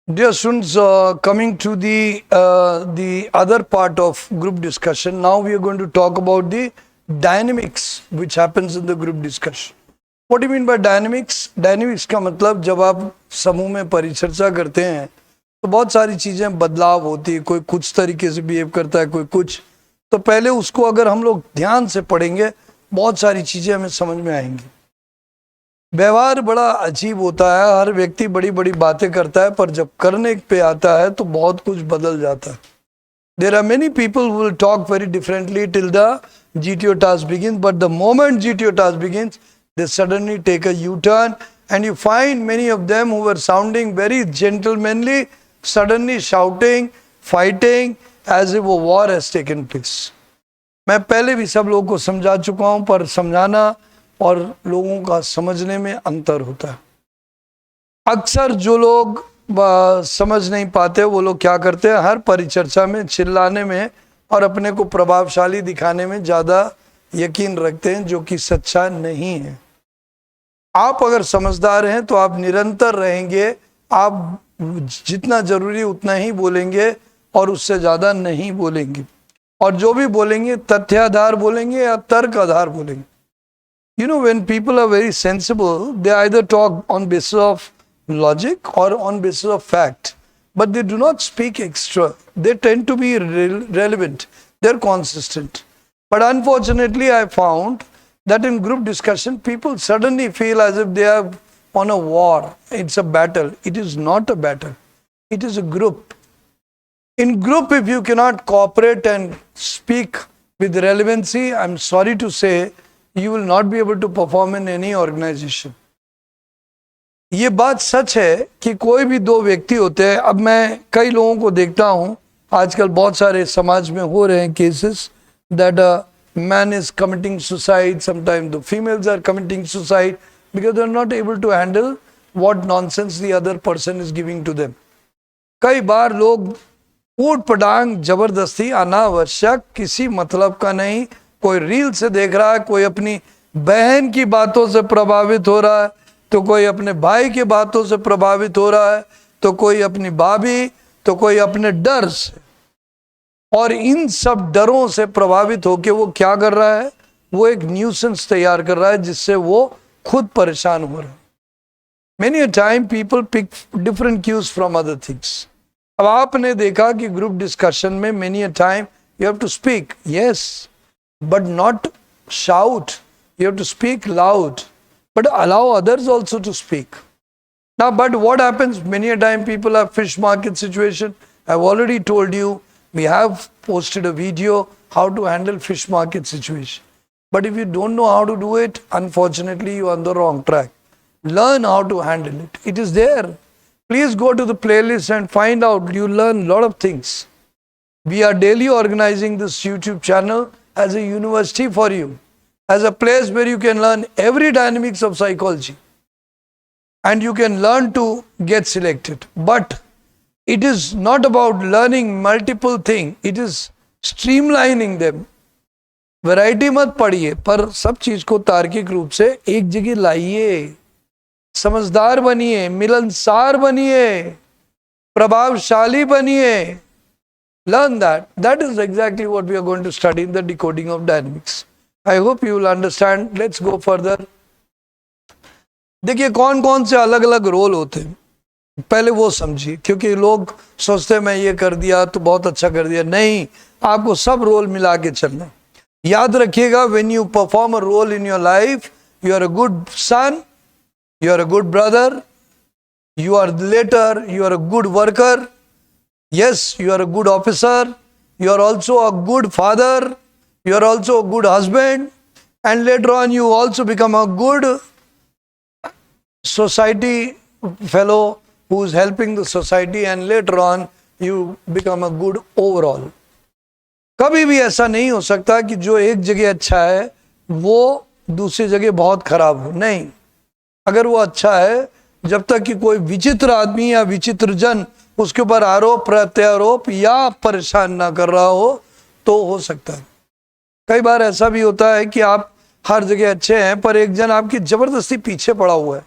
Dear students, coming to the other part of group discussion, now we are going to talk about the dynamics which happens in the group discussion. What do you mean by dynamics? Dynamics का मतलब जब आप समूह में परिचर्चा करते हैं तो बहुत सारी चीजें बदलाव होती है, कोई कुछ तरीके से बिहेव करता है, कोई कुछ। तो पहले उसको अगर हम लोग ध्यान से पढ़ेंगे बहुत सारी चीजें हमें समझ में आएंगी। व्यवहार बड़ा अजीब होता है, हर व्यक्ति बड़ी बड़ी बातें करता है, पर जब करने पे आता है तो बहुत कुछ बदल जाता है। There are many people who will talk very differently till the GTO task begins, but the moment GTO task begins, they suddenly take a U-turn, and you find many of them who were sounding very gentlemanly, suddenly shouting, fighting, as if a war has taken place. मैं पहले भी सब लोगों को समझा चुका हूं, पर समझाना और लोगों का समझने में अंतर होता है। अक्सर जो लोग समझ नहीं पाते वो लोग क्या करते हैं, हर परिचर्चा में चिल्लाने में और अपने को प्रभावशाली दिखाने में ज़्यादा यकीन रखते हैं, जो कि सच्चा नहीं है। आप अगर समझदार हैं तो आप निरंतर रहेंगे, आप जितना जरूरी उतना ही बोलेंगे और उससे ज़्यादा नहीं बोलेंगे, और जो भी बोलेंगे तथ्याधार बोलेंगे या तर्क आधार बोलेंगे। You know, when people are very sensible, they either talk on basis of logic or on basis of fact, but they do not speak extra. They tend to be relevant. They're consistent. But unfortunately, I found that in group discussion, people suddenly feel as if they are on a war. It's a battle. It is not a battle. It is a group. In group, if you cannot cooperate and speak with relevancy, I'm sorry to say, you will not be able to perform in any organization. ये बात सच है कि कोई भी दो व्यक्ति होते हैं। अब मैं कई लोगों को देखता हूँ, आजकल बहुत सारे समाज में हो रहे हैं cases that a man is committing suicide, sometimes the females are committing suicide because they are not able to handle what nonsense the other person is giving to them. कई बार लोग ऊट पटांग जबरदस्ती अनावश्यक किसी मतलब का नहीं, कोई रील से देख रहा है, कोई अपनी बहन की बातों से प्रभावित हो रहा है, तो कोई अपने भाई की बातों से प्रभावित हो रहा है, तो कोई अपनी भाभी, तो कोई अपने डर से। और इन सब डरों से प्रभावित होकर वो क्या कर रहा है, वो एक न्यूसेंस तैयार कर रहा है जिससे वो खुद परेशान हो रहा है। Many a time people pick different cues from other things. अब आपने देखा कि ग्रुप डिस्कशन में many a time you have to speak, yes, but not shout. You have to speak loud, but allow others also to speak. Now, but what happens many a time, people have fish market situation. I've already told you, we have posted a video how to handle fish market situation. But if you don't know how to do it, unfortunately, you are on the wrong track. Learn how to handle it. It is there. Please go to the playlist and find out. You learn a lot of things. We are daily organizing this YouTube channel as a university for you, as a place where you can learn every dynamics of psychology and you can learn to get selected. But it is not about learning multiple things, it is streamlining them. Variety मत पढ़िए, पर सब चीज को तार्किक रूप से एक जगह लाइए, समझदार बनिए, मिलनसार बनिए, प्रभावशाली बनिए. Learn that. That is exactly what we are going to study in the decoding of dynamics. I hope you will understand. Let's go further. देखिए कौन कौन से अलग अलग रोल होते हैं, पहले वो समझिए, क्योंकि लोग सोचते हैं मैं ये कर दिया तो बहुत अच्छा कर दिया। नहीं, आपको सब रोल मिला के चलना। याद रखिएगा, when you perform a role in your life, you are a good son, you are a good brother, you are later, you are a good worker. Yes, you are a good officer, you are also a good father, you are also a good husband, and later on you also become a good society fellow who is helping the society, and later on you become a good overall. कभी भी ऐसा नहीं हो सकता कि जो एक जगह अच्छा है वो दूसरी जगह बहुत खराब हो। नहीं, अगर वो अच्छा है, जब तक कि कोई विचित्र आदमी या विचित्र जन उसके ऊपर आरोप प्रत्यारोप या परेशान ना कर रहा हो तो सकता है। कई बार ऐसा भी होता है कि आप हर जगह अच्छे हैं, पर एक जन आपकी जबरदस्ती पीछे पड़ा हुआ है,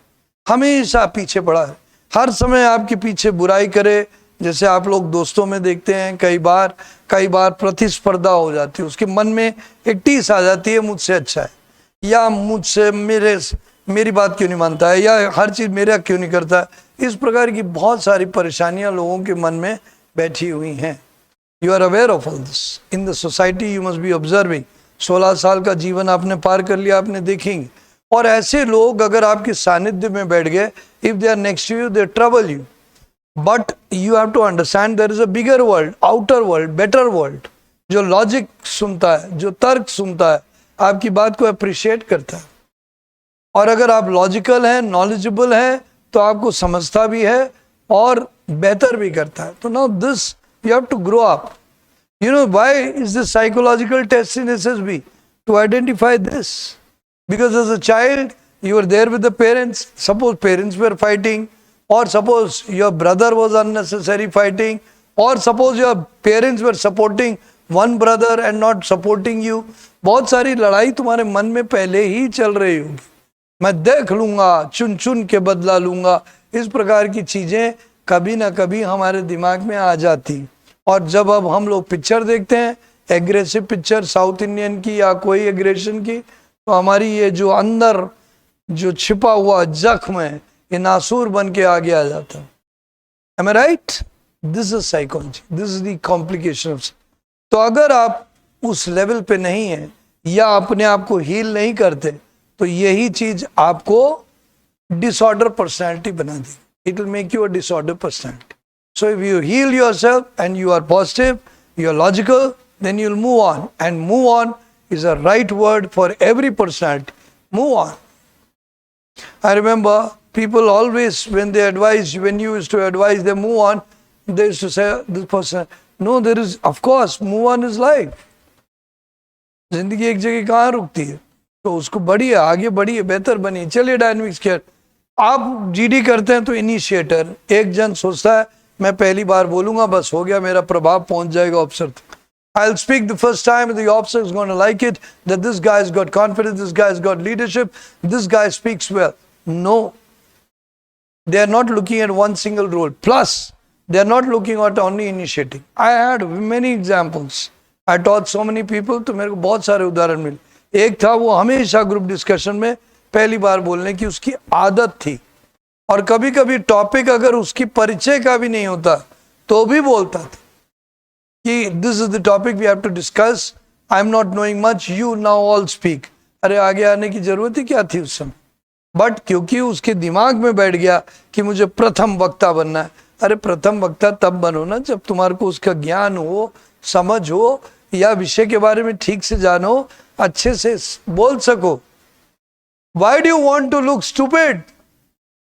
हमेशा पीछे पड़ा है, हर समय आपके पीछे बुराई करे, जैसे आप लोग दोस्तों में देखते हैं कई बार प्रतिस्पर्धा हो जाती है, उसके मन में एक टीस आ जाती है मुझसे अच्छा है, या मुझसे मेरी बात क्यों नहीं मानता है, या हर चीज मेरा क्यों नहीं करता है। इस प्रकार की बहुत सारी परेशानियां लोगों के मन में बैठी हुई हैं। You are aware of all this in the society, you must be observing. 16 साल का जीवन आपने पार कर लिया, आपने देखेंगे। और ऐसे लोग अगर आपके सानिध्य में बैठ गए, if they are next to you, they trouble you, but you have to understand there is a bigger world, outer world, better world, जो लॉजिक सुनता है, जो तर्क सुनता है, आपकी बात को अप्रिशिएट करता है। और अगर आप लॉजिकल हैं, नॉलेजेबल हैं, तो आपको समझता भी है और बेहतर भी करता है। तो now this you have to grow up. You know why is this psychological test in SSB? To identify this. Because as a child, you were there with the parents. Suppose parents were fighting, or suppose your brother was unnecessary fighting, or suppose your parents were supporting one brother and not supporting you. बहुत सारी लड़ाई तुम्हारे मन में पहले ही चल रही होगी। मैं देख लूंगा, चुन चुन के बदला लूंगा, इस प्रकार की चीजें कभी ना कभी हमारे दिमाग में आ जाती। और जब अब हम लोग पिक्चर देखते हैं, एग्रेसिव पिक्चर साउथ इंडियन की या कोई एग्रेशन की, तो हमारी ये जो अंदर जो छिपा हुआ जख्म है, ये नासूर बन के आगे आ जाता है। Am I right? This is psychology. This is the complication of. तो अगर आप उस लेवल पे नहीं है या अपने आप को हील नहीं करते, तो यही चीज आपको डिसऑर्डर पर्सनैलिटी बना देगी। It will make you a disorder personality. So if you heal yourself and you are positive, you are logical, then you'll move on. And move on is a right word for every personality. Move on. I remember people always, when they advise, when you used to advise them move on, they used to say, this person, no, there is, of course, move on is life. जिंदगी एक जगह कहाँ रुकती है, तो उसको बढ़िए, आगे बढ़िए, बेहतर बनिए, चलिए डायनेमिक्स केयर। आप जीडी करते हैं तो इनिशिएटर, एक जन सोचता है मैं पहली बार बोलूंगा, बस हो गया, मेरा प्रभाव पहुंच जाएगा ऑफिसर तक। I'll speak the first time, the officer is going to like it, that this guy has got confidence, this guy has got leadership, this guy speaks well. No. They are not looking at one single role. Plus, they are not looking at only initiating. I had many examples. I taught so many people, तो मेरे को बहुत सारे उदाहरण मिले। एक था, वो हमेशा ग्रुप डिस्कशन में पहली बार बोलने की उसकी आदत थी, और कभी कभी टॉपिक अगर उसकी परिचय का भी नहीं होता तो भी बोलता था कि this is the topic we have to discuss, I am not knowing much, you now all speak. अरे आगे आने की जरूरत ही क्या थी उस समय, बट क्योंकि उसके दिमाग में बैठ गया कि मुझे प्रथम वक्ता बनना है। अरे प्रथम वक्ता तब बनो ना जब तुम्हारे को उसका ज्ञान हो, समझ हो, या विषय के बारे में ठीक से जानो, अच्छे से बोल सको। Why do you want to look stupid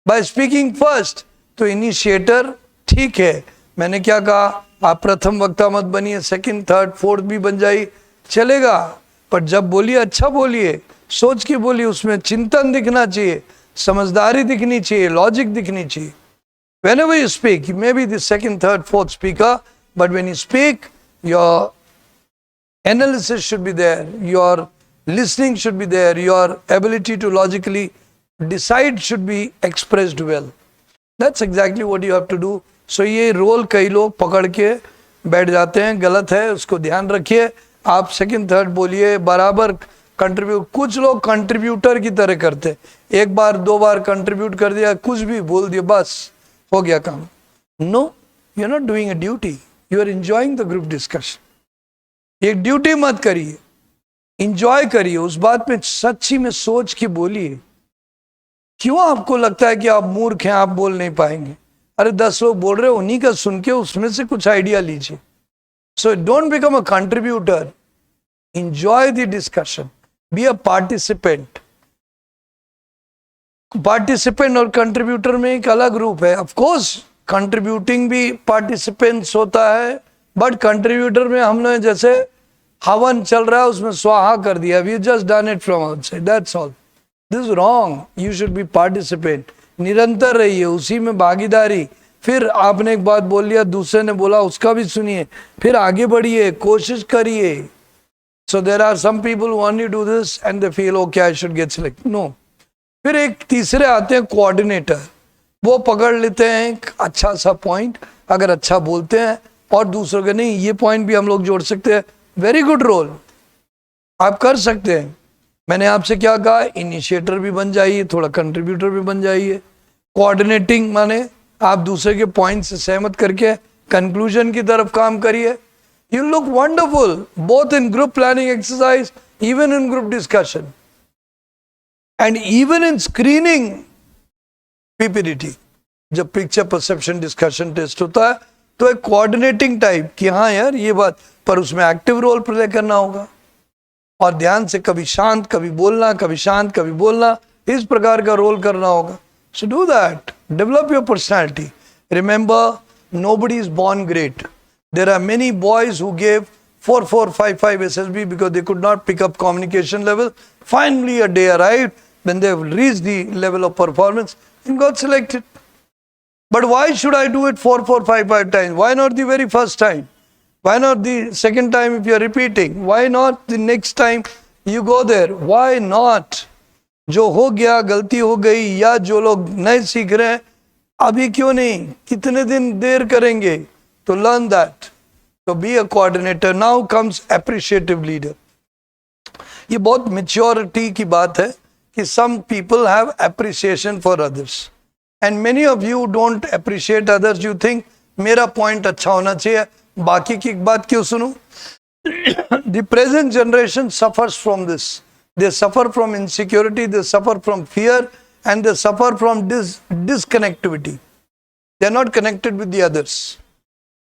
by speaking first? तो इनिशिएटर ठीक है, मैंने क्या कहा, आप प्रथम वक्ता मत बनिए, सेकंड, थर्ड, फोर्थ भी बन जाइए, चलेगा, पर जब बोलिए अच्छा बोलिए, सोच के बोलिए, उसमें चिंतन दिखना चाहिए, समझदारी दिखनी चाहिए, लॉजिक दिखनी चाहिए। Whenever you speak, you may be the second, third, fourth speaker, but when you speak, your analysis should be there, your listening should be there, your ability to logically decide should be expressed well. That's exactly what you have to do. So ये role कई लोग पकड़ के बैठ जाते हैं, गलत है, उसको ध्यान रखिए। आप सेकंड, थर्ड बोलिए, बराबर कंट्रीब्यूट। कुछ लोग कंट्रीब्यूटर की तरह करते, एक बार दो बार कंट्रीब्यूट कर दिया, कुछ भी बोल दिया, बस हो गया काम। No, you are not doing a duty, you are enjoying the group discussion. एक ड्यूटी मत करिए, इंजॉय करिए, उस बात में सच्ची में सोच के बोलिए। क्यों आपको लगता है कि आप मूर्ख हैं, आप बोल नहीं पाएंगे? अरे 10 लोग बोल रहे हो, उन्हीं का सुन के उसमें से कुछ आइडिया लीजिए। So don't become a contributor, enjoy the discussion, be a participant. Participant और कंट्रीब्यूटर में एक अलग रूप है। ऑफ कोर्स कंट्रीब्यूटिंग भी पार्टिसिपेंट्स होता है, बट कंट्रीब्यूटर में हमने जैसे हवन चल रहा है उसमें स्वाहा कर दिया, we just done it from outside, that's all. This wrong, you should be participant. निरंतर रहिए उसी में, भागीदारी। फिर आपने एक बात बोल लिया, दूसरे ने बोला, उसका भी सुनिए, फिर आगे बढ़िए, कोशिश करिए। So there are some people who only do this and they feel okay I should get selected. No. फिर एक तीसरे आते हैं कोऑर्डिनेटर, वो पकड़ लेते हैं एक अच्छा सा पॉइंट, अगर अच्छा बोलते हैं और दूसरों के नहीं ये पॉइंट भी हम लोग जोड़ सकते हैं, वेरी गुड रोल आप कर सकते हैं। मैंने आपसे क्या कहा, इनिशिएटर भी बन जाइए, थोड़ा कंट्रीब्यूटर भी बन जाइए। कोऑर्डिनेटिंग माने आप दूसरे के पॉइंट से सहमत करके कंक्लूजन की तरफ काम करिए। You look wonderful both in group planning exercise, even in group discussion and even in screening PPDT. जब पिक्चर परसेप्शन डिस्कशन टेस्ट होता है तो एक कोऑर्डिनेटिंग टाइप कि हाँ यार ये बात, पर उसमें एक्टिव रोल प्ले करना होगा और ध्यान से कभी शांत कभी बोलना, कभी शांत कभी बोलना, इस प्रकार का रोल करना होगा। So do that, develop your personality. Remember, nobody is born great. There are many boys who gave 4.455 SSB because they could not pick up communication level. Finally a day arrived when they reached the level of performance and got selected. But why should I do it 4.455 times? Why not the very first time? Why not the second time if you are repeating? Why not the next time you go there? Why not? जो हो गया गलती हो गई, या जो लोग नए सीख रहे हैं अभी क्यों नहीं, कितने दिन देर करेंगे, तो लर्न दैट, तो be a coordinator. Now comes appreciative leader. ये बहुत मैच्योरिटी की बात है कि some people have appreciation for others and many of you don't appreciate others. You think मेरा पॉइंट अच्छा होना चाहिए, बाकी की बात क्यों सुनूं। The present generation suffers from this. They suffer from insecurity, they suffer from fear, and they suffer from disconnectivity. They are not connected with the others.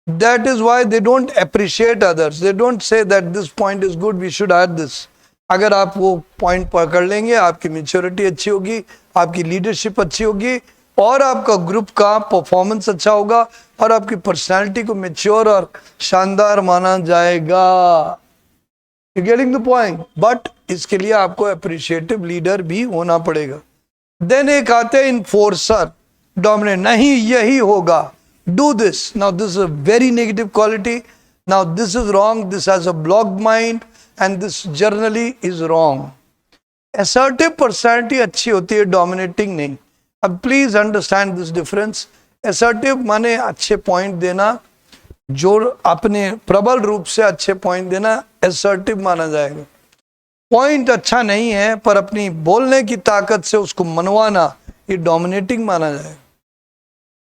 That is why they don't appreciate others. They don't say that this point is good, we should add this. अगर आप वो point पकड़ लेंगे, आपकी maturity अच्छी होगी, आपकी leadership अच्छी होगी और आपका ग्रुप का परफॉर्मेंस अच्छा होगा और आपकी पर्सनालिटी को मेच्योर और शानदार माना जाएगा। You getting the point. But इसके लिए आपको अप्रिशिएटिव लीडर भी होना पड़ेगा। देन एक आते हैं इन्फोर्सर, डोमिनेट, नहीं यही होगा, do this. Now this is a very negative quality. Now this is wrong, this has a blocked mind and this generally is wrong. Assertive personality अच्छी होती है, डोमिनेटिंग नहीं। अब please understand this difference. Assertive माने अच्छे point देना, जो अपने प्रबल रूप से अच्छे पॉइंट देना असर्टिव माना जाएगा। पॉइंट अच्छा नहीं है पर अपनी बोलने की ताकत से उसको मनवाना, ये डोमिनेटिंग माना जाएगा।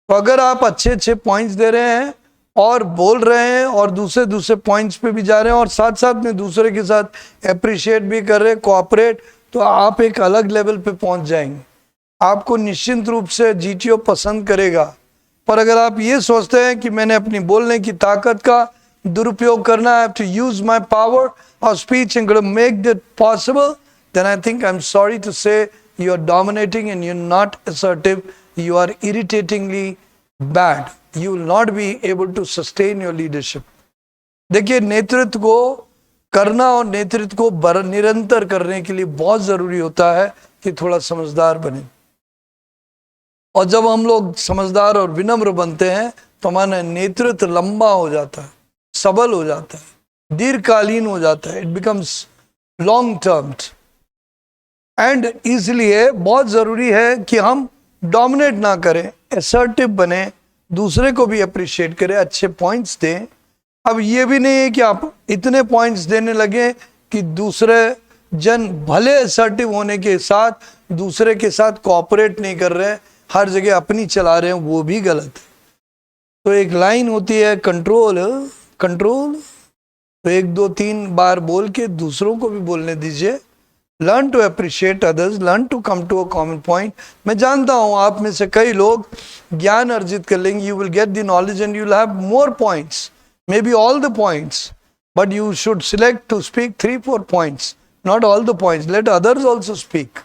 तो अगर आप अच्छे अच्छे पॉइंट्स दे रहे हैं और बोल रहे हैं और दूसरे दूसरे पॉइंट्स पे भी जा रहे हैं और साथ साथ में दूसरे के साथ अप्रिशिएट भी कर रहे हैं, कोऑपरेट, तो आप एक अलग लेवल पे पहुंच जाएंगे। आपको निश्चित रूप से जीटीओ पसंद करेगा। पर अगर आप ये सोचते हैं कि मैंने अपनी बोलने की ताकत का दुरुपयोग करना है, टू यूज माई पावर और speech and make that possible, then I think I am sorry to say you are dominating and you are not assertive, you are irritatingly bad, you will not be able to sustain your leadership. देखिए, नेतृत्व को करना और नेतृत्व को निरंतर करने के लिए बहुत जरूरी होता है कि थोड़ा समझदार बने। और जब हम लोग समझदार और विनम्र बनते हैं तो हमारा नेतृत्व लंबा हो जाता है, सबल हो जाता है, दीर्घकालीन हो जाता है, it becomes long term. And इसलिए बहुत जरूरी है कि हम डोमिनेट ना करें, असर्टिव बने, दूसरे को भी अप्रिशिएट करें, अच्छे पॉइंट्स दें। अब ये भी नहीं है कि आप इतने पॉइंट्स देने लगे कि दूसरे जन भले असर्टिव होने के साथ दूसरे के साथ कोऑपरेट नहीं कर रहे, हर जगह अपनी चला रहे हैं, वो भी गलत है। तो एक लाइन होती है कंट्रोल, कंट्रोल, तो 1 2 3 बार बोल के दूसरों को भी बोलने दीजिए। Learn to appreciate others, learn to come to a common point. मैं जानता हूँ आप में से कई लोग ज्ञान अर्जित कर लेंगे, you will get the knowledge and you will have more points, may be all the points, but you should select to speak 3-4 points, not all the points. Let others also speak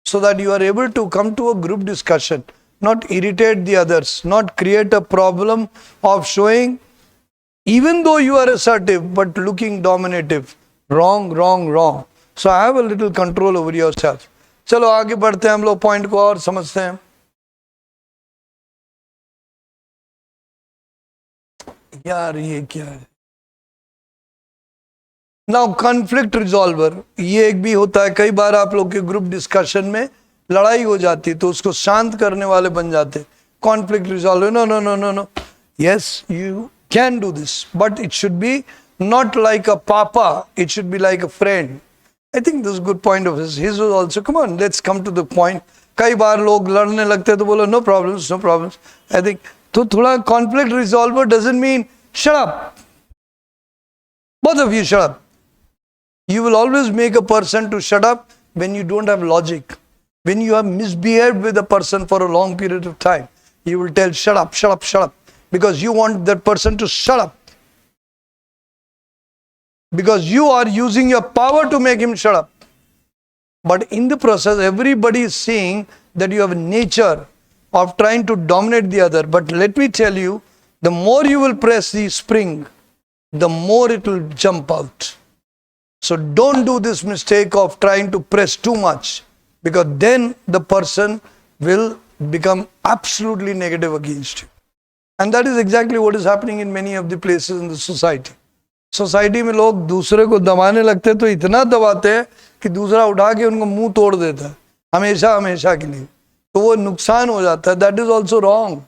so that you are able to come to a group discussion, not irritate the others, not create a problem of showing, even though you are assertive, but looking dominative. Wrong, wrong, wrong. So I have a little control over yourself. चलो आगे बढ़ते हैं, हम लोग point को और समझते हैं। यार ये क्या है? नाउ कॉन्फ्लिक्ट रिजॉल्वर, ये एक भी होता है। कई बार आप लोग के ग्रुप डिस्कशन में लड़ाई हो जाती है तो उसको शांत करने वाले बन जाते। conflict resolver. No. Yes, you can do this, but it should be not like a papa, it should be like a friend. I think this is a good point of his. His was also, come on, let's come to the point. कई बार लोग लड़ने लगते हैं तो बोलो no problems. I think तो थोड़ा conflict resolver doesn't mean shut up. Both of you shut up. You will always make a person to shut up when you don't have logic. When you have misbehaved with a person for a long period of time, you will tell shut up. Because you want that person to shut up. Because you are using your power to make him shut up. But in the process, everybody is seeing that you have a nature of trying to dominate the other. But let me tell you, the more you will press the spring, the more it will jump out. So don't do this mistake of trying to press too much, because then the person will become absolutely negative against you. And that is exactly what is happening in many of the places in the society. Society में लोग दूसरे को दबाने लगते तो इतना दबाते हैं कि दूसरा उठा के उनको मुंह तोड़ देता है हमेशा के लिए, तो वो नुकसान हो जाता है. That is also wrong.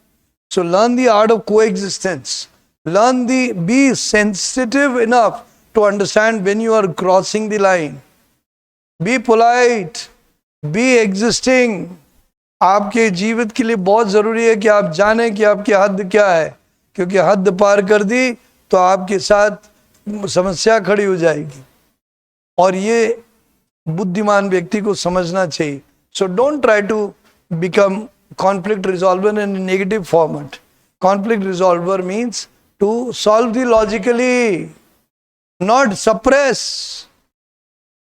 So learn the art of coexistence. Learn be sensitive enough to understand when you are crossing the line. Be polite. Be existing. आपके जीवित के लिए बहुत ज़रूरी है कि आप जानें कि आपकी हद क्या है, क्योंकि हद पार कर दी तो आपके साथ समस्या खड़ी हो जाएगी, और ये बुद्धिमान व्यक्ति को समझना चाहिए. So don't try to become conflict resolver in a negative format. Conflict resolver means to solve the logically, not suppress.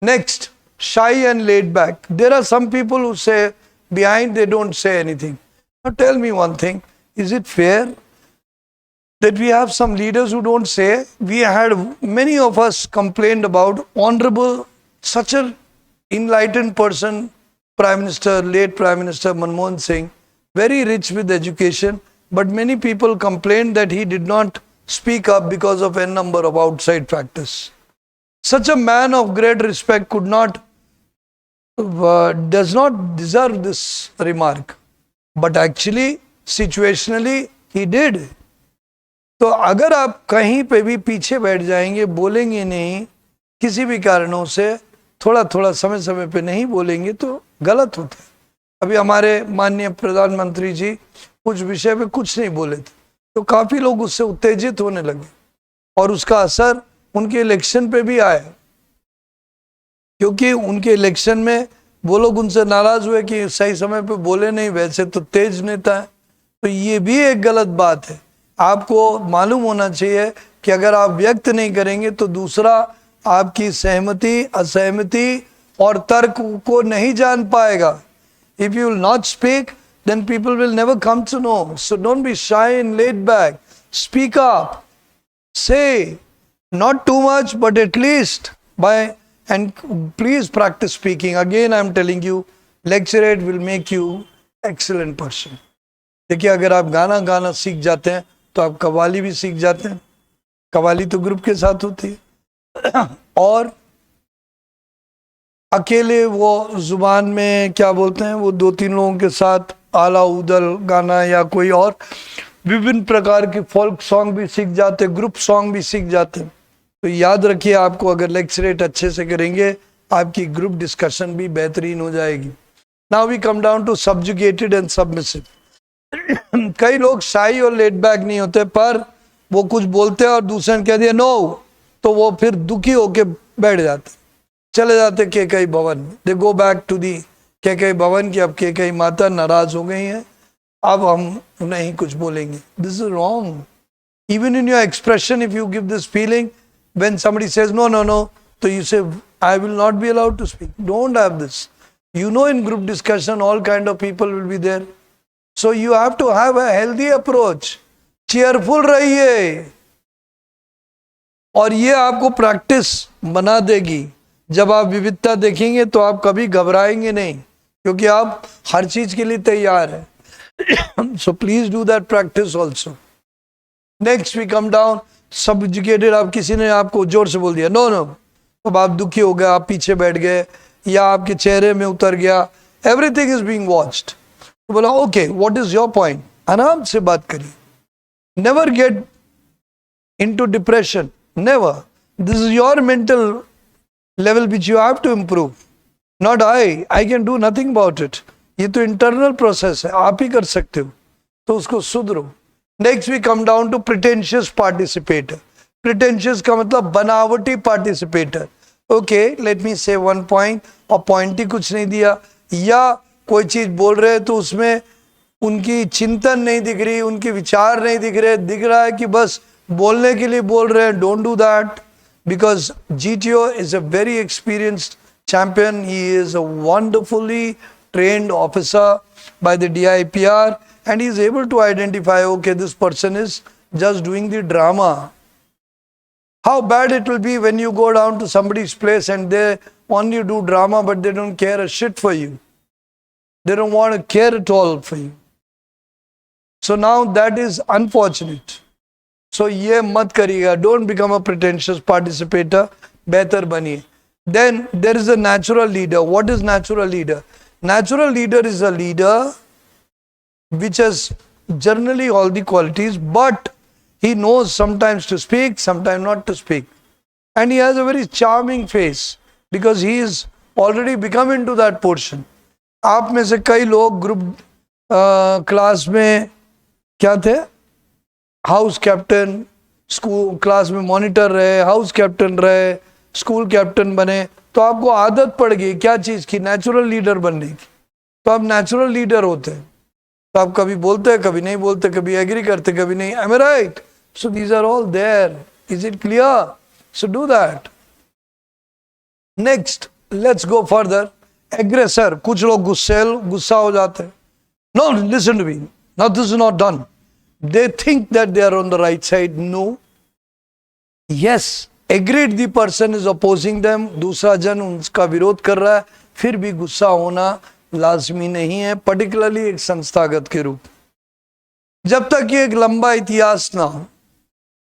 Next, shy and laid back. There are some people who say behind they don't say anything. Now tell me one thing, is it fair that we have some leaders who don't say? We had, many of us complained about honorable, such an enlightened person, Prime Minister, late Prime Minister Manmohan Singh, very rich with education, but many people complained that he did not speak up because of a number of outside factors. Such a man of great respect could not, does not deserve this remark, but actually situationally he did. तो अगर आप कहीं पे भी पीछे बैठ जाएंगे, बोलेंगे नहीं, किसी भी कारणों से थोड़ा समय पे नहीं बोलेंगे तो गलत होता है. अभी हमारे माननीय प्रधानमंत्री जी कुछ विषय पे कुछ नहीं बोले थे, तो काफी लोग उससे उत्तेजित होने लगे, और उसका असर उनके इलेक्शन पे भी आया, क्योंकि उनके इलेक्शन में वो लोग उनसे नाराज हुए कि सही समय पे बोले नहीं, वैसे तो तेज नेता है. तो ये भी एक गलत बात है. आपको मालूम होना चाहिए कि अगर आप व्यक्त नहीं करेंगे तो दूसरा आपकी सहमति, असहमति और तर्क को नहीं जान पाएगा. If you will not speak, then people will never come to know. So don't be shy and laid back. Speak up. Say, not too much, but at least by, and please practice speaking. Again, I am telling you, lecturate will make you excellent person. देखिए, अगर आप गाना सीख जाते हैं तो आप कव्वाली भी सीख जाते हैं. कव्वाली तो ग्रुप के साथ होती है, और अकेले वो जुबान में क्या बोलते हैं, वो 2-3 लोगों के साथ आला उदल गाना या कोई और विभिन्न प्रकार के फोल्क सॉन्ग भी सीख जाते, ग्रुप सॉन्ग भी सीख जाते. तो याद रखिए, आपको अगर लेक्चरेट अच्छे से करेंगे, आपकी ग्रुप डिस्कशन भी बेहतरीन हो जाएगी. Now we come down to subjugated and submissive. कई लोग शाई और लेट बैक नहीं होते, पर वो कुछ बोलते हैं और दूसरे ने कह दिया नो, तो वो फिर दुखी होके बैठ जाते, चले जाते Kaikeyi Bhavan. They go back to the Kaikeyi Bhavan की अब कैकेयी माता नाराज हो गई हैं, अब हम नहीं कुछ बोलेंगे. This is wrong. Even in your expression, if you give this feeling when somebody says no, तो you say I will not be allowed to speak. Don't have this. You know, in group discussion all kind of people will be there, so you have to have a healthy approach. cheerful रहिए, और ये आपको practice बना देगी. जब आप विविधता देखेंगे तो आप कभी घबराएंगे नहीं, क्योंकि आप हर चीज के लिए तैयार हैं. so please do that practice also. next we come down subjugated. आप किसी ने आपको जोर से बोल दिया नो, अब आप दुखी हो गए, आप पीछे बैठ गए, या आपके चेहरे में उतर गया, एवरीथिंग इज बीइंग वॉच्ड. तो बोला okay, what is your point, आराम से बात करिए. Never get into depression, never. This is your mental level which you have to improve, not I can do nothing about it. ये तो internal process है, आप ही कर सकते हो, तो उसको सुधरो. Next we come down to pretentious participator. Pretentious का मतलब बनावटी participator. Okay, let me say one point, और point ही कुछ नहीं दिया, या कोई चीज बोल रहे हैं तो उसमें उनकी चिंतन नहीं दिख रही, उनके विचार नहीं दिख रहे, दिख रहा है कि बस बोलने के लिए बोल रहे हैं. Don't do that, because GTO is a very experienced champion. He is a wonderfully trained officer by the DIPR, and he is able to identify, okay, this person is just doing the drama. How bad it will be when you go down to somebody's place and they only do drama, but they don't care a shit for you. They don't want to care at all for you. So now that is unfortunate. So ये मत करिएगा. Don't become a pretentious participator. बेहतर बनिए. Then there is a natural leader. What is natural leader? Natural leader is a leader which has generally all the qualities, but he knows sometimes to speak, sometimes not to speak. And he has a very charming face because he is already become into that portion. आप में से कई लोग group class में क्या थे, house captain, school class में monitor रहे, हाउस कैप्टन रहे, स्कूल कैप्टन बने, तो आपको आदत पड़ गई क्या चीज की, नेचुरल लीडर बनने की. तो आप नेचुरल लीडर होते हैं, तो आप कभी बोलते हैं, कभी नहीं बोलते, कभी एग्री करते, कभी नहीं. Am I right? So these are all there. Is it clear? So do that. Next let's go further. Aggressor. कुछ लोग गुस्सा हो जाते हैं. No, listen to me, now this is not done. They think that they are on the right side. No. Yes, agreed the person is opposing them. दूसरा जन उनका विरोध कर रहा है, फिर भी गुस्सा होना लाजमी नहीं है, पर्टिकुलरली एक संस्थागत के रूप. जब तक ये एक लंबा इतिहास ना हो.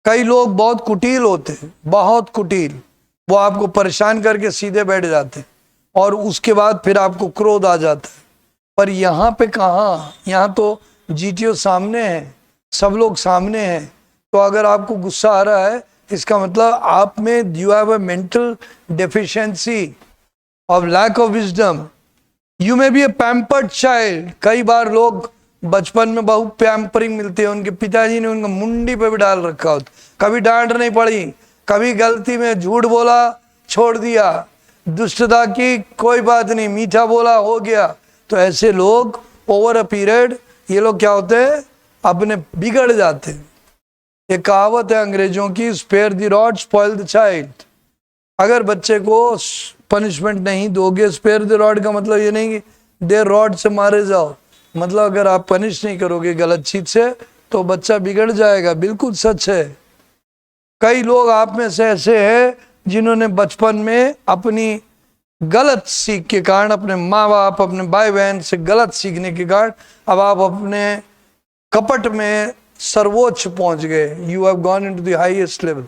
कई लोग बहुत कुटिल होते हैं, बहुत कुटिल. वो आपको परेशान करके सीधे बैठ जाते हैं और उसके बाद फिर आपको क्रोध आ जाता है. पर यहाँ पे कहाँ, यहाँ तो GTO सामने है, सब लोग सामने हैं. तो अगर आपको गुस्सा आ रहा है, इसका मतलब आप में you have a mental deficiency of lack of wisdom. You may be a pampered child. कई बार लोग बचपन में बहुत पैम्परिंग मिलती है, उनके पिताजी ने उनका मुंडी पे भी डाल रखा होता, कभी डांट नहीं पड़ी, कभी गलती में झूठ बोला, छोड़ दिया, दुष्टता की, कोई बात नहीं, मीठा बोला, हो गया. तो ऐसे लोग ओवर अ पीरियड ये लोग क्या होते हैं, अपने बिगड़ जाते हैं. ये कहावत है अंग्रेजों की, spare the rod spoil the child. अगर बच्चे को पनिशमेंट नहीं दोगे, स्पेयर द रॉड का मतलब ये नहीं कि दे रॉड से मारे जाओ, मतलब अगर आप पनिश नहीं करोगे गलत चीज से तो बच्चा बिगड़ जाएगा. बिल्कुल सच है. कई लोग आप में से ऐसे हैं जिन्होंने बचपन में अपनी गलत सीख के कारण, अपने माँ बाप, अपने भाई बहन से गलत सीखने के कारण अब आप अपने कपट में सर्वोच्च पहुंच गए. You have gone into the highest level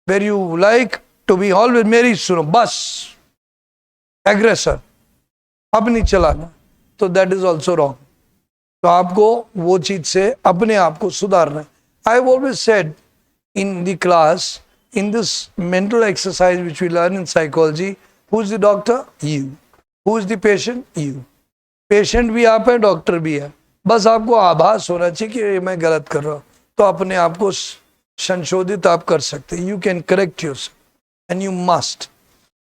where you like to be always मेरी सुनो बस. एग्रेसर अब नहीं चलाना, तो दैट इज ऑल्सो रॉन्ग. तो आपको वो चीज से अपने आप को सुधारना है. I have always said in the class, in this mental exercise which we learn in psychology, who is the doctor? You. Who is the patient? You. Patient भी आप है, डॉक्टर भी है. बस आपको आभास होना चाहिए कि मैं गलत कर रहा हूँ, तो अपने आप को संशोधित आप कर सकते हैं. You can correct yourself and you must.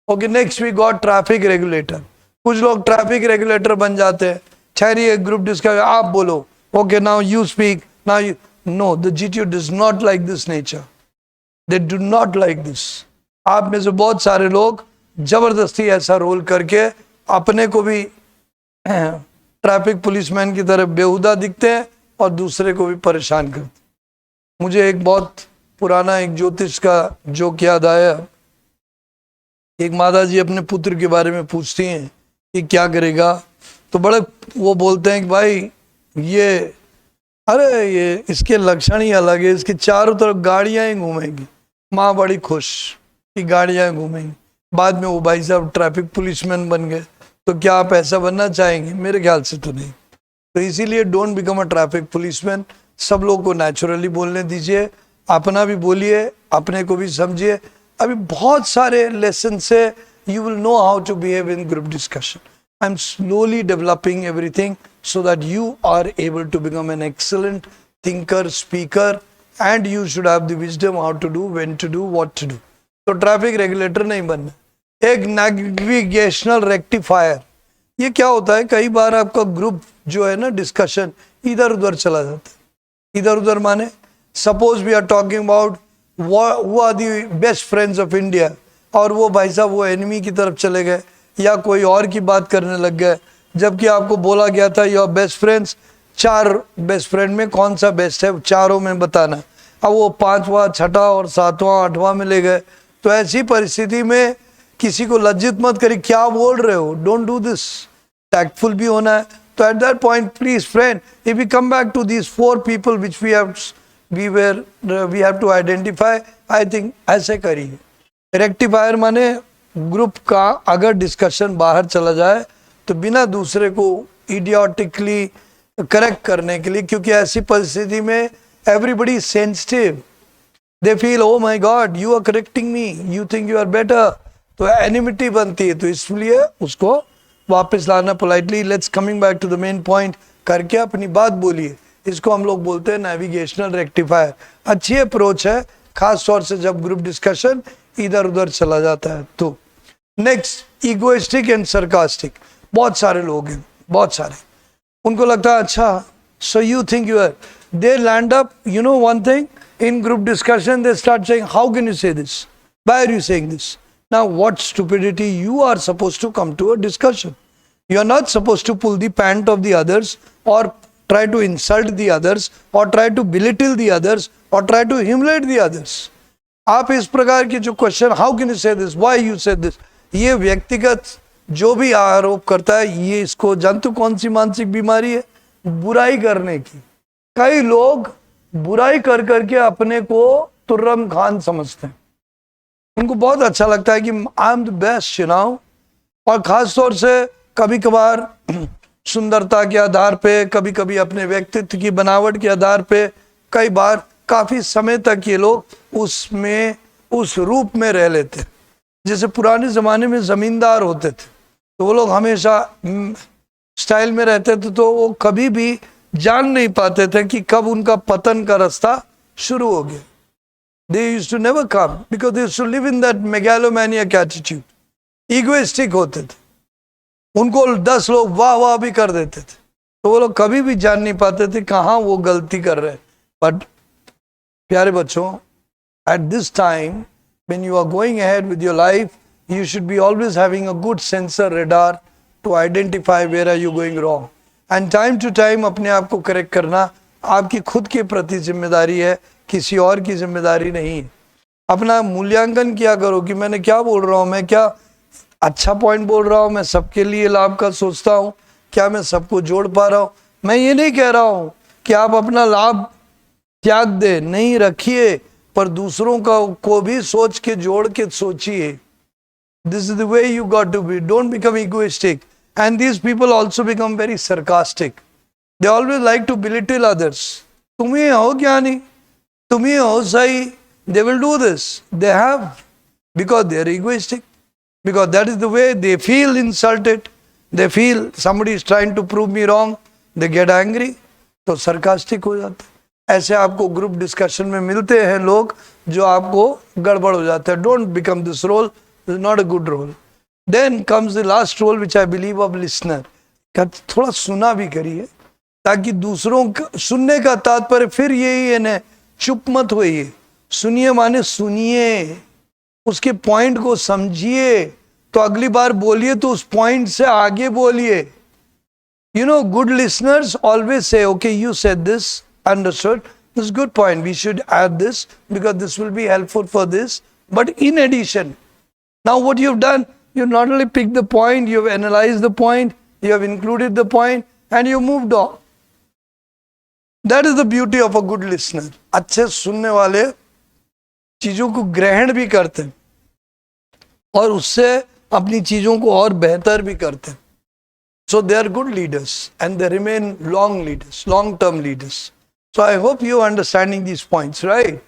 Okay, next we got traffic regulator. कुछ लोग ट्रैफिक रेगुलेटर बन जाते हैं. ठहरिए, ग्रुप डिस्कस, आप बोलो. Okay, now you speak. Now you. No, the GTO does not like this nature. They do not like this. आप में से बहुत सारे लोग जबरदस्ती ऐसा रोल करके अपने को भी ट्रैफिक पुलिसमैन की तरह बेहुदा दिखते हैं और दूसरे को भी परेशान करते. मुझे एक बहुत पुराना एक ज्योतिष का जोक याद आया. एक माता जी अपने पुत्र के बारे में पूछती हैं कि क्या करेगा, तो बड़े वो बोलते हैं कि भाई ये, अरे ये इसके लक्षण ही अलग है, इसके चारों तरफ गाड़ियां ही घूमेंगी. माँ बड़ी खुश कि गाड़ियां घूमेंगी. बाद में वो भाई साहब ट्रैफिक पुलिसमैन बन गए. तो क्या आप ऐसा बनना चाहेंगे? मेरे ख्याल से तो नहीं. तो इसीलिए don't become a traffic policeman. सब लोग को नेचुरली बोलने दीजिए, अपना भी बोलिए, अपने को भी समझिए। अभी बहुत सारे लेसन से you will know how to behave in group discussion. I am slowly developing everything so that you are able to become an excellent thinker, speaker, and you should have the wisdom how to do, when to do, what to do. तो traffic regulator नहीं बनना, एक navigational rectifier. ये क्या होता है, कई बार आपका ग्रुप जो है ना डिस्कशन इधर उधर चला जाता है। इधर उधर माने suppose we are talking about who are the best friends of India, और वो भाई साहब वो एनिमी की तरफ चले गए या कोई और की बात करने लग गए, जबकि आपको बोला गया था your best friends, 4 best friend में कौन सा बेस्ट है, चारों में बताना। अब वो 5वां, 6वां और 7वां 8वां में ले गए। तो ऐसी परिस्थिति में किसी को लज्जित मत करिए, क्या बोल रहे हो, डोंट डू दिस, टैक्टफुल भी होना है। तो at that point please friend, if we come back to these 4 people which we have to identify, I think ऐसे करिए। रेक्टिफायर माने ग्रुप का अगर डिस्कशन बाहर चला जाए तो बिना दूसरे को इडियोटिकली करेक्ट करने के लिए, क्योंकि ऐसी परिस्थिति में everybody sensitive, they feel oh my god you are correcting me, you think you are better, तो एनिमिटी बनती है। तो इसलिए उसको वापस लाना politely, let's coming back to the main point करके अपनी बात बोलिए। इसको हम लोग बोलते हैं नेविगेशनल रेक्टिफायर। अच्छी अप्रोच है, खास तौर से जब ग्रुप डिस्कशन इधर उधर चला जाता है। तो नेक्स्ट, इगोइस्टिक एंड सरकास्टिक। बहुत सारे लोग हैं, बहुत सारे, उनको लगता है अच्छा so you think you are, they land up, you know one thing, in group discussion they start saying how can you say this, why are you saying this, now what stupidity, you are supposed to come to a discussion, you are not supposed to pull the pant of the others or try to insult the others or try to belittle the others or try to humiliate the others. आप इस प्रकार के जो question, how can you say this, why you say this, ये व्यक्तिगत जो भी आरोप करता है, ये इसको जानते हो कौन सी मानसिक बीमारी है, बुराई करने की। कई लोग बुराई कर करके अपने को तुर्रम खान समझते हैं, उनको बहुत अच्छा लगता है कि I am the best, you know. और खास तौर से कभी कभार सुंदरता के आधार पे, कभी कभी अपने व्यक्तित्व की बनावट के आधार पे, कई बार काफी समय तक ये लोग उसमें उस रूप में रह लेते। जैसे पुराने जमाने में जमींदार होते थे तो वो लोग हमेशा स्टाइल में रहते थे, तो वो कभी भी जान नहीं पाते थे कि कब उनका पतन का रास्ता शुरू हो गया। They used to never come because they used to live in that megalomaniac attitude. Egoistic होते थे, उनको 10 लोग वाह वाह भी कर देते थे, तो वो लोग कभी भी जान नहीं पाते थे कहाँ वो गलती कर रहे हैं। बट प्यारे बच्चों, at this time when you are going ahead with your life, you should be always having a good sensor radar to identify where are you going wrong, and time to time अपने आप को correct करना आपकी खुद के प्रति जिम्मेदारी है, किसी और की जिम्मेदारी नहीं है। अपना मूल्यांकन किया करो कि मैंने क्या बोल रहा हूँ, मैं क्या अच्छा पॉइंट बोल रहा हूँ, मैं सबके लिए लाभ का सोचता हूँ, क्या मैं सबको जोड़ पा रहा हूँ। मैं ये नहीं कह रहा हूँ कि आप अपना लाभ त्याग दे, नहीं रखिए, पर दूसरों का को भी सोच के जोड़ के सोचिए। This is the way you got to be. Don't become egoistic. And these people also become very sarcastic. They always like to belittle others. तुम ही हो क्या नहीं, तुम ही हो सही. They will do this. They have, because they are egoistic. Because that is the way they feel insulted. They feel somebody is trying to prove me wrong. They get angry. तो sarcastic हो जाते हैं। ऐसे आपको group discussion में मिलते हैं लोग जो आपको गड़बड़ हो जाते हैं। Don't become this role. This is not a good role. Then comes the last role which I believe of listener. थोड़ा सुना भी करिए ताकि दूसरों का सुनने का तात्पर्य फिर यही है ना, चुप मत होइए। सुनिए माने सुनिए, उसके पॉइंट को समझिए, तो अगली बार बोलिए तो उस पॉइंट से आगे बोलिए। You know, good listeners always say, okay, you said this, understood, this is good point, we should add this because this will be helpful for this. But in addition, now what you've done, you not only picked the point, you've analyzed the point, you have included the point, and you moved on. That is the beauty of a good listener. अच्छे सुनने वाले चीजों को ग्रहण भी करते हैं और उससे अपनी चीजों को और बेहतर भी करते हैं। So they are good leaders and they remain long leaders, long-term leaders. So I hope you are understanding these points, right?